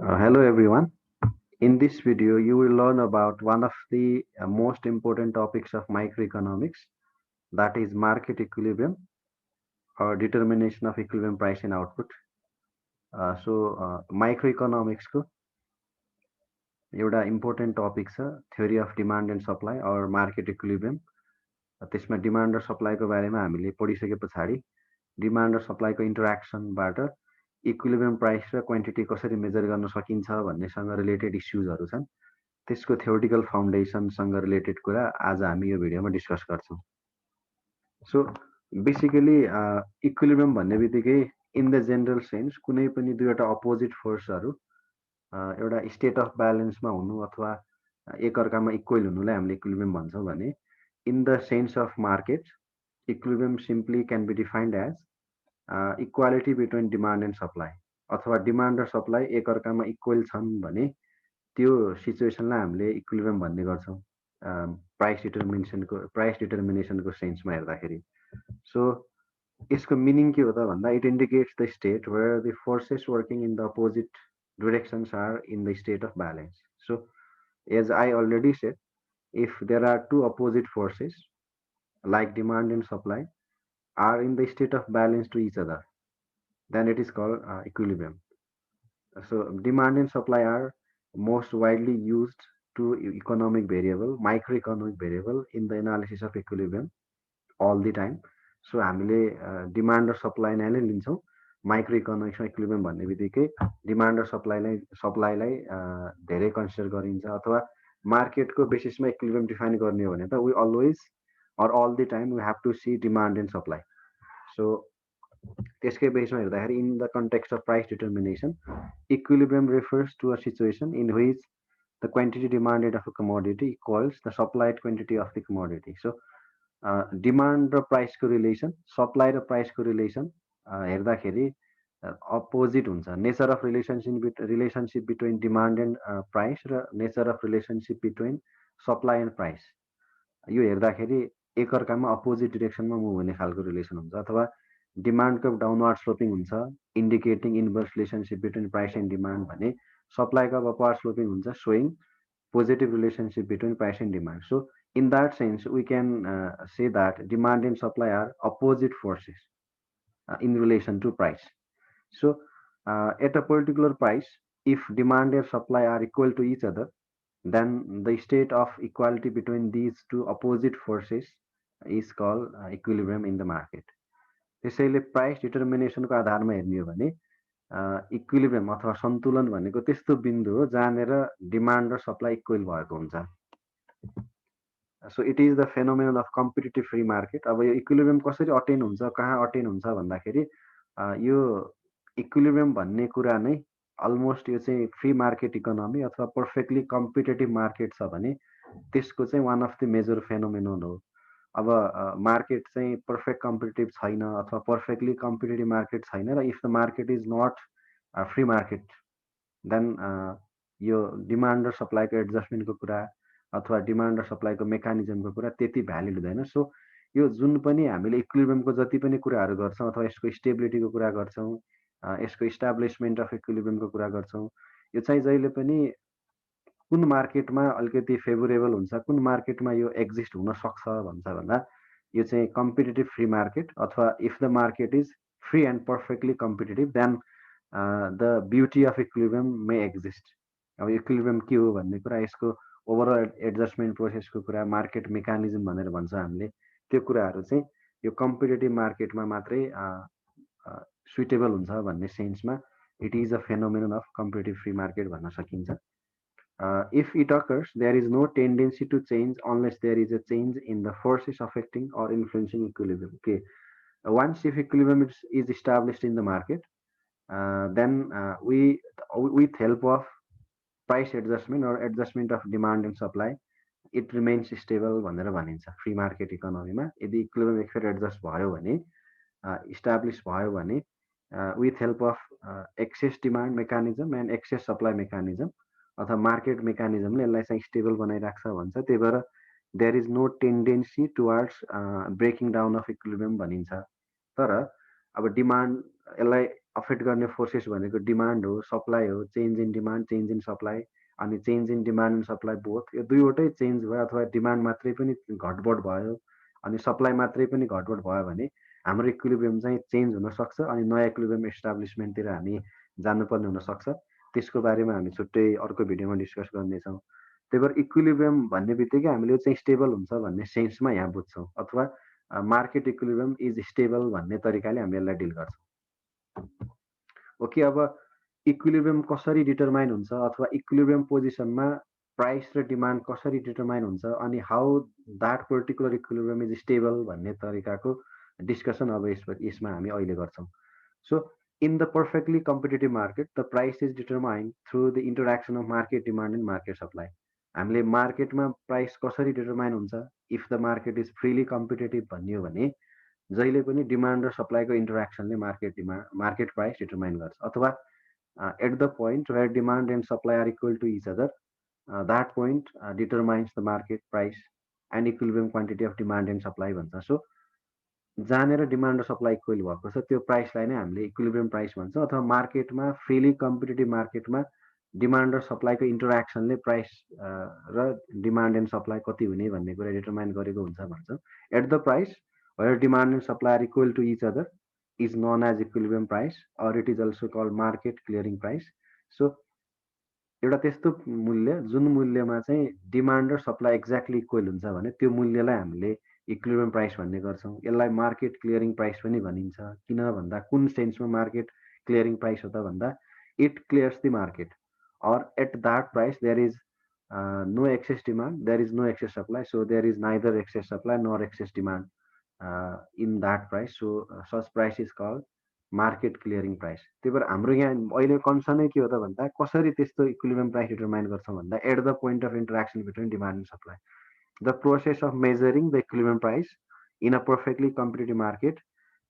Hello everyone. In this video, you will learn about one of the most important topics of microeconomics, that is market equilibrium or determination of equilibrium price and output. Microeconomics को एउटा important topic छ theory of demand and supply और market equilibrium. त्यसमा demand र सप्लाईको बारेमा हामीले पढिसके पछाडि demand र सप्लाईको इन्टरेक्सनबाट इक्विलिब्रियम प्राइस र क्वान्टिटी कसरी मेजर गर्न सकिन्छ भन्नेसँग रिलेटेड इस्युजहरू छन्। त्यसको थ्योरिटिकल फाउन्डेसनसँग रिलेटेड कुरा आज हामी यो भिडियोमा डिस्कस गर्छौँ। सो बेसिकली इक्विलिब्रियम भन्ने बित्तिकै इन द जेनरल सेन्स कुनै पनि दुईवटा अपोजिट फोर्सहरू एउटा स्टेट अफ ब्यालेन्समा हुनु अथवा एकअर्कामा इक्वल हुनुलाई हामीले इक्विलिब्रियम भन्छौँ भने in the sense of market equilibrium simply can be defined as equality between demand and supply अथवा डिमान्ड र सप्लाई एकअर्कामा इक्वल छन् भने त्यो सिचुएसनलाई हामीले इक्विलिब्रियम भन्ने गर्छौँ प्राइस डिटर्मिनेसनको सेन्समा हेर्दाखेरि। सो यसको मिनिङ के हो त भन्दा it indicates the state where the forces working in the opposite directions are in the state of balance. So, as I already said, if there are two opposite forces like demand and supply are in the state of balance to each other, then it is called equilibrium. So, demand and supply are most widely used to economic variable, microeconomic variable in the analysis of equilibrium all the time. So, हामीले demand र supply नै लिन्छौँ। Micro इकोनोमिक्समा equilibrium भन्ने बित्तिकै demand र सप्लाईलाई धेरै consider गरिन्छ अथवा मार्केटको बेसिसमा इक्विलिब्रियम डिफाइन गर्ने हो भने त we always or all the time we have to see demand and supply. So त्यसकै बेसमा हेर्दाखेरि in the context of price determination equilibrium refers to a situation in which the quantity demanded of a commodity equals the supplied quantity of the commodity. So demand र प्राइसको relation, supply र प्राइसको relation हेर्दाखेरि opposite हुन्छ। Nature of relationship between demand and price र nature of relationship between supply and price यो हेर्दाखेरि एकअर्कामा अपोजिट डिरेक्सनमा मुभ हुने खालको रिलेसन हुन्छ अथवा डिमान्डको डाउनवार्ड स्लोपिङ हुन्छ indicating inverse relationship between price and demand भने सप्लाईको अब अपवार्ड स्लोपिङ हुन्छ showing positive relationship between price and demand. So in that sense, we can say that demand and supply are opposite forces in relation to price. So, at a particular price, if demand and supply are equal to each other, then the state of equality between these two opposite forces is called equilibrium in the market. त्यसैले price डिटर्मिनेसनको आधारमा हेर्ने हो भने equilibrium अथवा सन्तुलन भनेको त्यस्तो बिन्दु हो जहाँनिर डिमान्ड र सप्लाई इक्वल भएको हुन्छ। So it is the phenomenon of competitive free market. अब यो इक्विलिब्रियम कसरी अटेन हुन्छ, कहाँ अटेन हुन्छ भन्दाखेरि यो इक्विलिब्रियम भन्ने कुरा नै अलमोस्ट यो चाहिँ फ्री मार्केट इकोनोमी अथवा पर्फेक्टली कम्पिटेटिभ मार्केट छ भने त्यसको चाहिँ one of the major phenomenon हो। अब मार्केट चाहिँ पर्फेक्ट कम्पिटेटिभ छैन अथवा पर्फेक्टली कम्पिटेटिभ मार्केट छैन र if the market is not free market then यो डिमान्ड र सप्लाईको एडजस्टमेन्टको कुरा अथवा डिमान्ड र सप्लाईको मेकानिजमको कुरा त्यति भ्यालिड हुँदैन। सो यो जुन पनि हामीले इक्विलिब्रियमको जति पनि कुराहरू गर्छौँ अथवा यसको स्टेबिलिटीको कुरा गर्छौँ, यसको इस्टाब्लिसमेन्ट अफ इक्विलिब्रियमको कुरा गर्छौँ, यो चाहिँ जहिले पनि कुन मार्केटमा अलिकति फेभरेबल हुन्छ, कुन मार्केटमा यो एक्जिस्ट हुन सक्छ भन्छ भन्दा यो चाहिँ कम्पिटेटिभ फ्री मार्केट अथवा if the market is free and perfectly competitive then the beauty of equilibrium may exist. अब इक्विलिब्रियम के हो भन्ने कुरा, यसको ओभरअल एडजस्टमेन्ट प्रोसेसको कुरा, मार्केट मेकानिजम भनेर भन्छ हामीले, त्यो कुराहरू चाहिँ यो कम्पिटेटिभ मार्केटमा मात्रै सुइटेबल हुन्छ भन्ने सेन्समा it is a phenomenon of competitive free market भन्न सकिन्छ। If it occurs, there is no tendency to change unless there is a change in the forces affecting or influencing equilibrium. Okay, once if equilibrium is established in the market, then with help of price adjustment or adjustment of demand and supply, it remains stable भनेर भनिन्छ free market इकोनोमीमा। यदि equilibrium एकखेर adjust भयो भने, establish भयो भने with help of excess demand mechanism and excess supply mechanism अथवा market मेकानिजमले यसलाई चाहिँ स्टेबल बनाइराख्छ भन्छ। त्यही भएर there is no tendency towards breaking down of equilibrium भनिन्छ। तर अब डिमान्ड यसलाई अफेक्ट गर्ने फोर्सेस भनेको डिमान्ड हो, सप्लाई हो, change in demand, change in supply, अनि change in demand and supply both, यो दुईवटै चेन्ज भयो अथवा डिमान्ड मात्रै पनि घटबड भयो अनि सप्लाई मात्रै पनि घटबड भयो भने हाम्रो इक्विलिब्रियम चाहिँ चेन्ज हुन सक्छ अनि नयाँ इक्विलिब्रियम एस्टाब्लिसमेन्टतिर हामी जानुपर्ने हुनसक्छ। त्यसको बारेमा हामी छुट्टै अर्को भिडियोमा डिस्कस गर्नेछौँ। त्यही भएर इक्विलिब्रियम भन्ने बित्तिकै हामीले चाहिँ स्टेबल हुन्छ भन्ने सेन्समा यहाँ बुझ्छौँ अथवा मार्केट इक्विलिब्रियम इज स्टेबल भन्ने तरिकाले हामी यसलाई डिल गर्छौँ। ओके, अब इक्विलिब्रियम कसरी डिटरमाइन हुन्छ अथवा इक्विलिब्रियम पोजिसनमा प्राइस र डिमान्ड कसरी डिटरमाइन हुन्छ अनि how that particular equilibrium is stable भन्ने तरिकाको डिस्कसन अब यसमा हामी अहिले गर्छौँ। So in the perfectly competitive market the price is determined through the interaction of market demand and market supply. हामीले मार्केटमा प्राइस कसरी डिटरमाइन हुन्छ if the market is freely competitive भन्ने हो भने जहिले पनि डिमान्ड र सप्लाईको इन्टरेक्सनले मार्केट प्राइस डिटरमाइन गर्छ अथवा at the point where demand and supply are equal to each other that point determines the market price and equilibrium quantity of demand and supply भन्छ। सो जहाँनिर डिमान्ड र supply equal भएको छ त्यो प्राइसलाई नै हामीले इक्विलिब्रियम प्राइस भन्छ अथवा मार्केटमा फ्रिली कम्पिटेटिभ मार्केटमा डिमान्ड र सप्लाईको इन्टरेक्सनले प्राइस र डिमान्ड एन्ड सप्लाई कति हुने भन्ने कुरा डिटरमाइन गरेको हुन्छ भन्छ। At the price where demand and supply are equal to each other is known as equilibrium price or it is also called market clearing price. So एउटा त्यस्तो मूल्य जुन मूल्यमा चाहिँ डिमान्ड र सप्लाई एक्ज्याक्टली इक्वल हुन्छ भने त्यो मूल्यलाई हामीले इक्विलिब्रियम प्राइस भन्ने गर्छौँ। यसलाई मार्केट क्लियरिङ प्राइस पनि भनिन्छ। किन भन्दा कुन सेन्समा मार्केट क्लियरिङ प्राइस हो त भन्दा it clears the market or at that price there is no excess demand, there is no excess supply, so there is neither excess supply nor excess demand in that price. So such price is called market clearing price. त्यही भएर हाम्रो यहाँ अहिले कन्सर्नै के हो त भन्दा कसरी त्यस्तो इक्विलिब्रियम प्राइस डिटरमाइन गर्छौँ भन्दा at the point of interaction between demand and supply the process of measuring the equilibrium price in a perfectly competitive market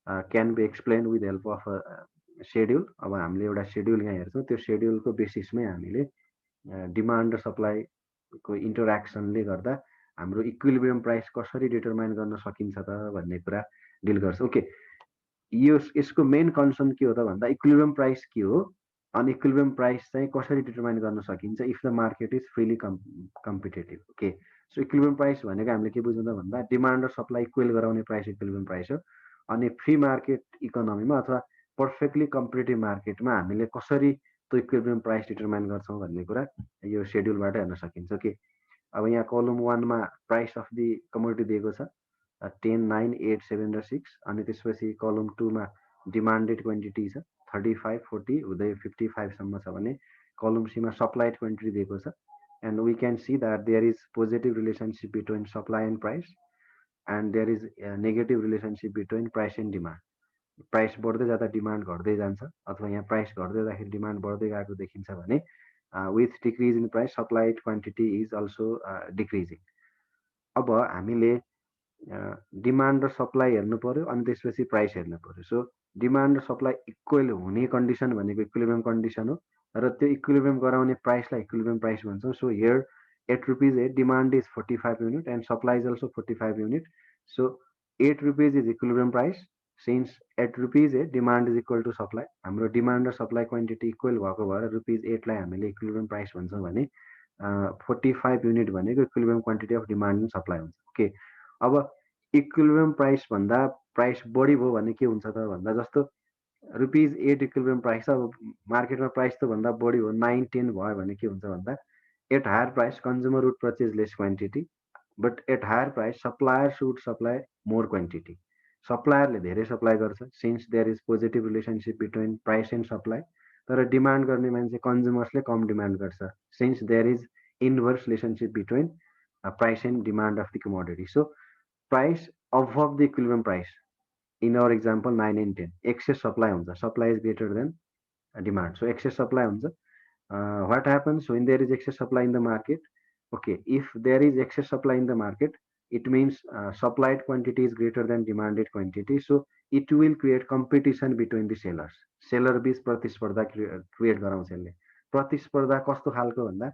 can be explain with help of schedule. अब हामीले एउटा schedule यहाँ हेर्छौँ, त्यो सेड्युलको बेसिसमै हामीले demand र सप्लाईको इन्टरेक्सनले गर्दा हाम्रो इक्विलिब्रियम प्राइस कसरी डिटरमाइन गर्न सकिन्छ त भन्ने कुरा डिल गर्छ। ओके, यसको मेन कन्सर्न के हो त भन्दा इक्विलिब्रियम प्राइस के हो अनि इक्विलिब्रियम प्राइस चाहिँ कसरी डिटरमाइन गर्न सकिन्छ if the market is freely competitive. Okay, so equilibrium price भनेको हामीले के बुझ्नु त भन्दा डिमान्ड र सप्लाई इक्वल गराउने प्राइस इक्विलिब्रियम प्राइस हो। अनि फ्री मार्केट इकोनोमीमा अथवा पर्फेक्टली कम्पिटेटिभ मार्केटमा हामीले कसरी त्यो इक्विलिब्रियम प्राइस डिटरमाइन गर्छौँ भन्ने कुरा यो सेड्युलबाट हेर्न सकिन्छ। के अब यहाँ कलम 1 मा प्राइस अफ दि कमोडिटी दिएको छ 10, 9, 8, 7 र 6 अनि त्यसपछि कलम 2 मा डिमान्डेड क्वान्टिटी छ 35, 40 हुँदै 55 सम्म छ भने कलम सी मा सप्लाइड क्वान्टिटी दिएको छ and we can see that there is positive relationship between supply and price and there is negative relationship between price and demand. Price बढ्दै जाँदा डिमान्ड घट्दै जान्छ अथवा यहाँ प्राइस घट्दै जाँदाखेरि डिमान्ड बढ्दै गएको देखिन्छ भने with decrease in price supplied quantity is also decreasing. अब हामीले डिमान्ड र सप्लाई हेर्नु पर्यो अनि त्यसपछि प्राइस हेर्नु पर्यो। सो डिमान्ड र सप्लाई इक्वल हुने कन्डिसन भनेको इक्विलिब्रियम कन्डिसन हो र त्यो इक्विलिब्रियम गराउने प्राइसलाई इक्विलिब्रियम प्राइस भन्छौँ। So here ₹8 demand is 45 unit and supply is also 45 unit. So ₹8 is equilibrium price since ₹8 demand is equal to supply. हाम्रो डिमान्ड र सप्लाई क्वान्टिटी इक्वल भएको भएर ₹8 लाई हामीले इक्विलिब्रियम प्राइस भन्छौँ भने 45 युनिट भनेको equilibrium quantity of demand and supply हुन्छ। ओके, अब इक्विलिब्रियम प्राइस भन्दा प्राइस बढी भयो भने के हुन्छ त भन्दा जस्तो ₹8 इक्विलिब्रियम प्राइस अब मार्केटमा प्राइस त भन्दा बढी हो 9, 10 भयो भने के हुन्छ भन्दा at higher price consumer would purchase less quantity but at higher price supplier should supply more quantity. सप्लायरले धेरै सप्लाई गर्छ since there is positive relationship between price and supply, तर डिमान्ड गर्ने मान्छे कन्ज्युमर्सले कम डिमान्ड गर्छ since there is inverse relationship between price and demand of the commodity. So price above the equilibrium price in our example 9 and 10 excess supply हुन्छ, supply is greater than demand, so excess supply हुन्छ। What happens when there is excess supply in the market? Okay, if there is excess supply in the market it means supplied quantity is greater than demanded quantity, so it will create competition between the sellers। Seller बीच प्रतिस्पर्धा create गराउँछ यसले। प्रतिस्पर्धा कस्तो खालको भन्दा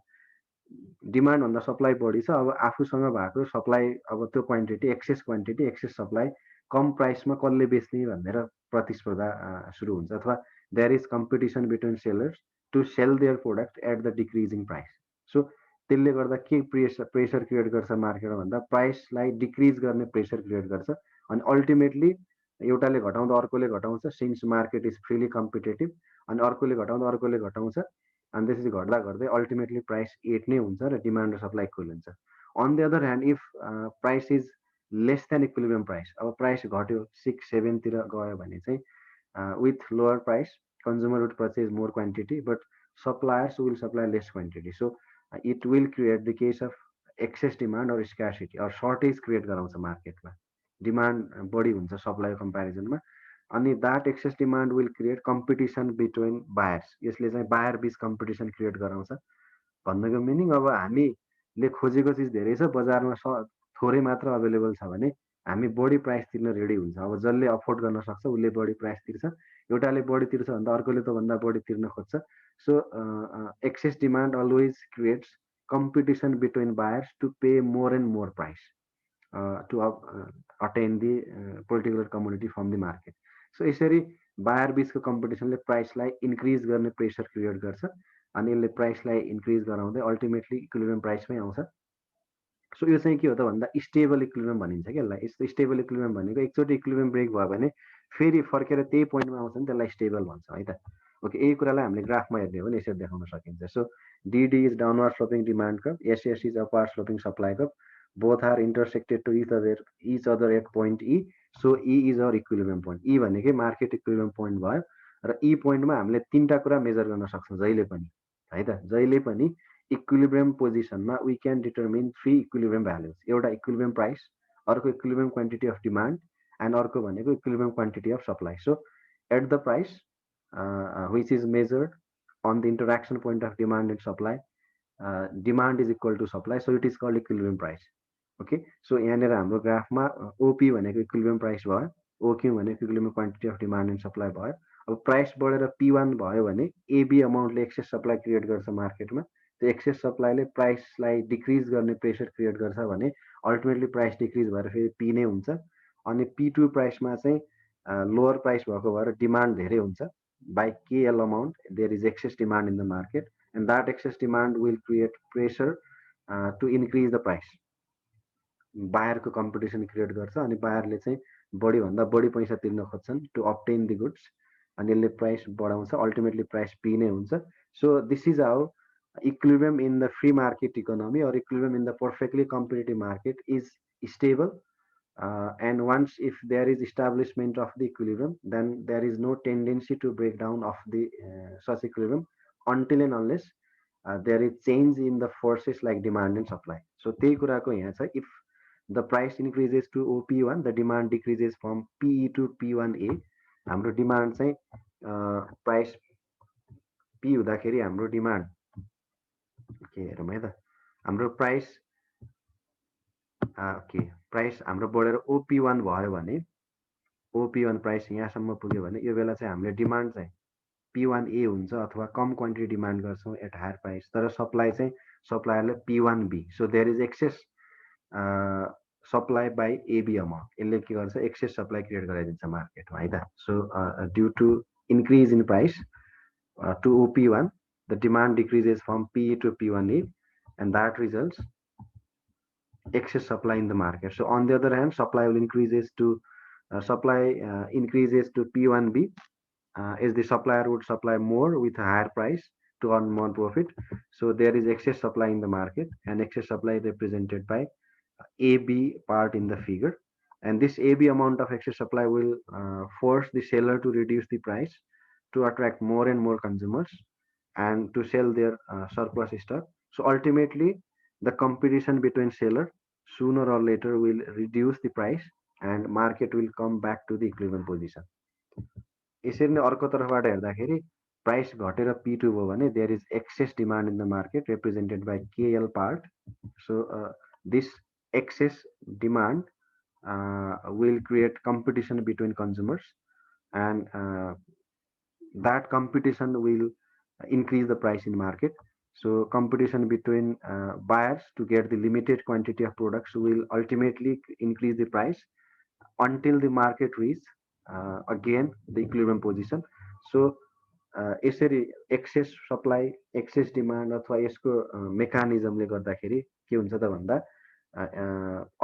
demand भन्दा supply बढी छ, अब आफूसँग भएको सप्लाई अब त्यो क्वान्टिटी एक्सेस सप्लाई कम प्राइसमा कसले बेच्ने भनेर प्रतिस्पर्धा सुरु हुन्छ अथवा there is competition between sellers to sell their product at the decreasing price. So त्यसले गर्दा के प्रेसर क्रिएट गर्छ मार्केटमा भन्दा प्राइसलाई डिक्रिज गर्ने प्रेसर क्रिएट गर्छ अनि अल्टिमेटली एउटाले घटाउँदा अर्कोले घटाउँछ since market is freely competitive अनि अर्कोले घटाउँदा अर्कोले घटाउँछ अनि त्यसपछि घट्दा घट्दै अल्टिमेटली प्राइस 8 नै हुन्छ र डिमान्ड र सप्लाई इक्वल हुन्छ। On the other hand if price is less than equilibrium price, अब प्राइस घट्यो 6-7 तिर गयो भने चाहिँ with lower price consumer would purchase more quantity but suppliers will supply less quantity, so it will create the case of excess demand or scarcity or shortage create गराउँछ मार्केटमा demand बढी हुन्छ सप्लाई कम्पेरिजनमा अनि that excess demand will create competition between buyers, यसले चाहिँ buyer बिच competition create गराउँछ। भन्नुको मिनिङ अब हामीले खोजेको चिज धेरै छ बजारमा थोरै मात्र अभाइलेबल छ भने हामी बढी प्राइस तिर्न रेडी हुन्छ। अब जसले अफोर्ड गर्न सक्छ उसले बढी प्राइस तिर्छ, एउटाले बढी तिर्छ भन्दा अर्कोले त भन्दा बढी तिर्न खोज्छ। So excess demand always creates competition between buyers to pay more and more price to attain the particular commodity from the market. So यसरी बायर बिचको कम्पिटिसनले प्राइसलाई इन्क्रिज गर्ने प्रेसर क्रिएट गर्छ अनि यसले प्राइसलाई इन्क्रिज गराउँदै अल्टिमेटली इक्विलिब्रियम प्राइसमै आउँछ। सो यो चाहिँ के हो त भन्दा स्टेबल इक्विलिब्रियम भनिन्छ क्या यसलाई। यस्तो स्टेबल इक्विलिब्रियम भनेको एकचोटि इक्विलिब्रियम ब्रेक भयो भने फेरि फर्केर त्यही पोइन्टमा आउँछ नि त्यसलाई स्टेबल भन्छ है त। ओके, यही कुरालाई हामीले ग्राफमा हेर्ने हो भने यसरी देखाउन सकिन्छ। So DD is downward sloping demand curve, SS is upward sloping supply curve, both are intersected to each other at point E, so E is our equilibrium point. E भनेकै मार्केट इक्विलिब्रियम पोइन्ट भयो र ई पोइन्टमा हामीले तीनटा कुरा major गर्न सक्छौँ जहिले पनि है त। जहिले पनि इक्विलिब्रियम पोजिसनमा we can determine 3 equilibrium values, एउटा इक्विलिब्रियम प्राइस, अर्को equilibrium quantity of demand and अर्को भनेको equilibrium quantity of supply. So at the price which is measured on the interaction point of demand and supply, demand is equal to supply, so it is called equilibrium price. Okay, so यहाँनिर हाम्रो ग्राफमा OP भनेको equilibrium price भयो, OQ भनेको equilibrium quantity of demand and supply भयो। अब price बढेर पी1 भयो भने एबी अमाउन्टले एक्सेस सप्लाई क्रिएट गर्छ मार्केटमा, त्यो एक्सेस सप्लाईले प्राइसलाई डिक्रिज गर्ने प्रेसर क्रिएट गर्छ भने अल्टिमेटली प्राइस डिक्रिज भएर फेरि पी नै हुन्छ। अनि पी2 प्राइसमा चाहिँ लोवर प्राइस भएको भएर डिमान्ड धेरै हुन्छ by KL amount, there is excess demand in the market and that excess demand will create pressure to increase the price. Buyer को competition create गर्छ अनि बायरले चाहिँ बढी भन्दा बढी पैसा तिर्न खोज्छन् to obtain the goods अनि यसले प्राइस बढाउँछ, अल्टिमेटली प्राइस पी नै हुन्छ। So this is how equilibrium in the free market economy or equilibrium in the perfectly competitive market is stable. And once if there is establishment of the equilibrium, then there is no tendency to break down of the such equilibrium until and unless there is change in the forces like demand and supply. So त्यही कुराको यहाँ छ, if the price increases to OP1, the demand decreases from PE to P1A. हाम्रो demand चाहिँ price P हुँदाखेरि हाम्रो demand के हेरौँ है त, हाम्रो प्राइस ओके प्राइस हाम्रो बढेर ओपी1 भयो भने ओपी1 प्राइस यहाँसम्म पुग्यो भने यो बेला चाहिँ हामीले डिमान्ड चाहिँ P1A हुन्छ अथवा कम क्वान्टिटी डिमान्ड गर्छौँ एट हायर प्राइस, तर सप्लाई चाहिँ सप्लायरले P1B। So there is excess supply by AB amount, यसले के गर्छ एक्सेस सप्लाई क्रिएट गराइदिन्छ मार्केटमा है त। So due to increase in price to OP1, the demand decreases from PE to P1A and that results excess supply in the market. So on the other hand, supply will increases to increases to P1B as the supplier would supply more with a higher price to earn more profit. So there is excess supply in the market and excess supply represented by AB part in the figure. And this AB amount of excess supply will force the seller to reduce the price to attract more and more consumers and to sell their surplus stock. So ultimately, the competition between seller sooner or later will reduce the price and market will come back to the equilibrium position. यसरी नै अर्को तर्फबाट हेर्दाखेरि price घटेर P2 भयो भने there is excess demand in the market represented by KL part. So this excess demand will create competition between consumers and that competition will increase the price in market. So competition between buyers to get the limited quantity of products will ultimately increase the price until the market reach again the equilibrium position. So यसरी excess supply excess demand अथवा यसको मेकानिजमले गर्दाखेरि के हुन्छ त भन्दा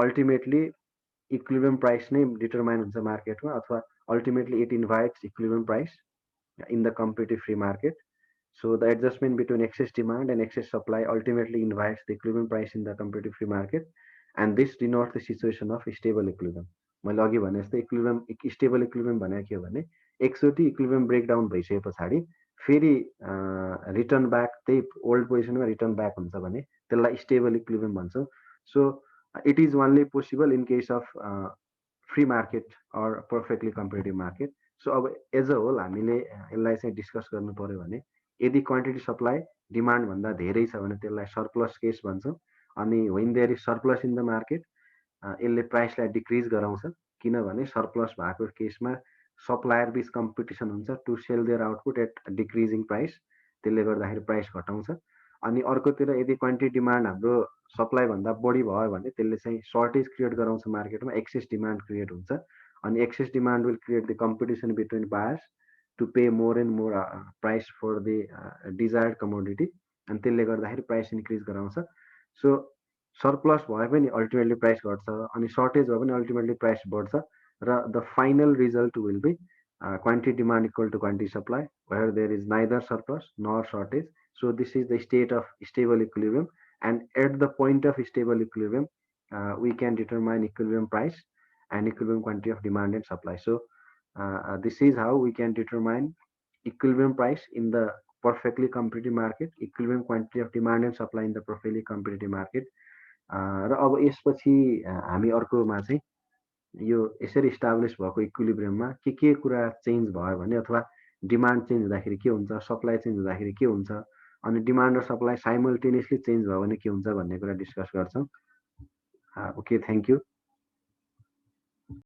ultimately equilibrium price नै डिटरमाइन हुन्छ मार्केटमा अथवा ultimately it invites equilibrium price in the competitive free market. So the adjustment between excess demand and excess supply ultimately invites the equilibrium price in the competitive free market, and this denotes the situation of stable equilibrium. मैले अघि भने जस्तै equilibrium stable equilibrium भनेको के हो भने एकचोटि equilibrium breakdown भइसके पछाडि फेरि रिटर्न ब्याक त्यही ओल्ड पोजिसनमा रिटर्न ब्याक हुन्छ भने त्यसलाई स्टेबल इक्विलिब्रियम भन्छौँ. So it is only possible in case of free market or perfectly competitive market. So अब एज अ होल हामीले यसलाई चाहिँ डिस्कस गर्नु पर्यो भने यदि क्वान्टिटी सप्लाई डिमान्डभन्दा धेरै छ भने त्यसलाई सरप्लस केस भन्छौँ. अनि when there is surplus in the market यसले प्राइसलाई डिक्रिज गराउँछ किनभने सरप्लस भएको केसमा सप्लायर बिच कम्पिटिसन हुन्छ to sell their output at decreasing price, त्यसले गर्दाखेरि प्राइस घटाउँछ. अनि अर्कोतिर यदि क्वान्टिटी डिमान्ड हाम्रो सप्लाईभन्दा बढी भयो भने त्यसले चाहिँ सर्टेज क्रिएट गराउँछ मार्केटमा, एक्सेस डिमान्ड क्रिएट हुन्छ. अनि excess demand will create the competition between buyers to pay more and more price for the desired commodity, अनि त्यसले गर्दाखेरि प्राइस इन्क्रिज गराउँछ. सो सरप्लस भए पनि अल्टिमेटली प्राइस घट्छ अनि सर्टेज भयो भने अल्टिमेटली प्राइस बढ्छ र the final result will be quantity demand equal to quantity supply where there is neither surplus nor shortage. So this is the state of stable equilibrium, and at the point of stable equilibrium we can determine equilibrium price and equilibrium quantity of demand and supply. So this is how we can determine equilibrium price in the perfectly competitive market, equilibrium quantity of demand and supply in the perfectly competitive market. र अब यसपछि हामी अर्कोमा चाहिँ यो यसरी establish भएको इक्विलिब्रियममा के कुरा चेन्ज भयो भने अथवा डिमान्ड चेन्ज हुँदाखेरि के हुन्छ, सप्लाई चेन्ज हुँदाखेरि के हुन्छ, अनि डिमान्ड र सप्लाई साइमल्टेनियसली चेन्ज भयो भने के हुन्छ भन्ने कुरा डिस्कस गर्छौँ. Okay, thank you.